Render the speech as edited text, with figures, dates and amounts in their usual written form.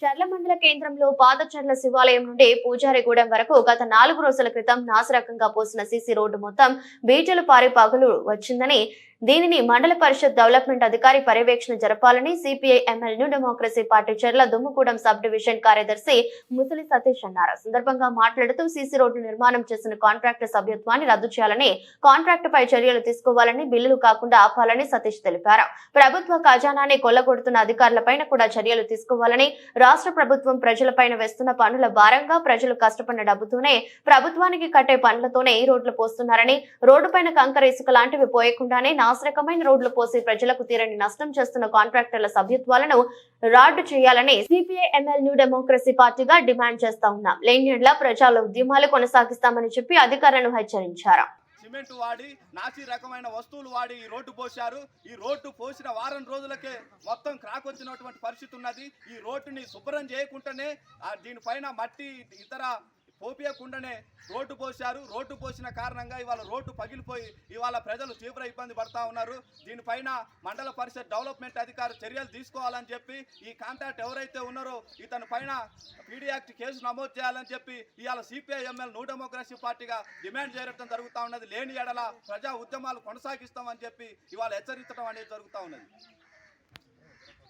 చర్ల మండల కేంద్రంలో పాతచర్ల శివాలయం నుండి పూజారిగూడెం వరకు గత 4 రోజుల క్రితం నాసిరకంగా పోసిన సీసీ రోడ్డు మొత్తం బీటలు పారి పగులు వచ్చిందని, దీనిని మండల పరిషత్ డెవలప్మెంట్ అధికారి పర్యవేక్షణ జరపాలని CPI ML New Democracy party Charla Dummugudem sub division కార్యదర్శి ముసలి సతీష్ అన్నారు. సందర్భంగా మాట్లాడుతూ సీసీ రోడ్డు నిర్మాణం చేసిన కాంట్రాక్టర్ సభ్యత్వాన్ని రద్దు చేయాలని, కాంట్రాక్టు పై చర్యలు తీసుకోవాలని, బిల్లులు కాకుండా ఆపాలని సతీష్ తెలిపారు. ప్రభుత్వ ఖజానాన్ని కొల్లగొడుతున్న అధికారులపైన కూడా చర్యలు తీసుకోవాలని, రాష్ట్ర ప్రభుత్వం ప్రజలపైన వేస్తున్న పన్నుల భారంగా ప్రజలు కష్టపడిన డబ్బుతోనే ప్రభుత్వానికి కట్టే పనులతోనే ఈ రోడ్లు పోస్తున్నారని, రోడ్డుపైన కంకర ఇసుక లాంటివి పోయకుండానే నాశరకమైన రోడ్లు పోసి ప్రజలకు తీరని నష్టం చేస్తున్న కాంట్రాక్టర్ల సభ్యత్వాలను రద్దు చేయాలని సిపిఐ ఎంఎల్ న్యూ డెమోక్రసీ పార్టీగా డిమాండ్ చేస్తా ఉన్నాం. లేనియెడల ప్రజల ఉద్యమాలు కొనసాగిస్తామని చెప్పి అధికారులను హెచ్చరించారు. సిమెంట్ వాడి నాసి రకమైన వస్తువులు వాడి ఈ రోడ్డు పోశారు. ఈ రోడ్డు పోసిన వారం రోజులకే మొత్తం క్రాక్ వచ్చినటువంటి పరిస్థితి ఉన్నది. ఈ రోడ్డుని శుభ్రం చేయకుండానే దీనిపైన మట్టి ఇతర పోపేయకుండానే రోడ్డు పోశారు. రోడ్డు పోసిన కారణంగా ఇవాళ రోడ్డు పగిలిపోయి ఇవాళ ప్రజలు తీవ్ర ఇబ్బంది పడతా ఉన్నారు. దీనిపైన మండల పరిషత్ డెవలప్మెంట్ అధికారి చర్యలు తీసుకోవాలని చెప్పి, ఈ కాంట్రాక్ట్ ఎవరైతే ఉన్నారో ఇతని పైన పీడీ యాక్ట్ కేసు నమోదు చేయాలని చెప్పి ఇవాళ సిపిఐ ఎంఎల్ న్యూ డెమోక్రసీ పార్టీగా డిమాండ్ చేయడం జరుగుతూ ఉన్నది. లేని ఎడల ప్రజా ఉద్యమాలు కొనసాగిస్తామని చెప్పి ఇవాళ హెచ్చరించడం అనేది జరుగుతూ ఉన్నది.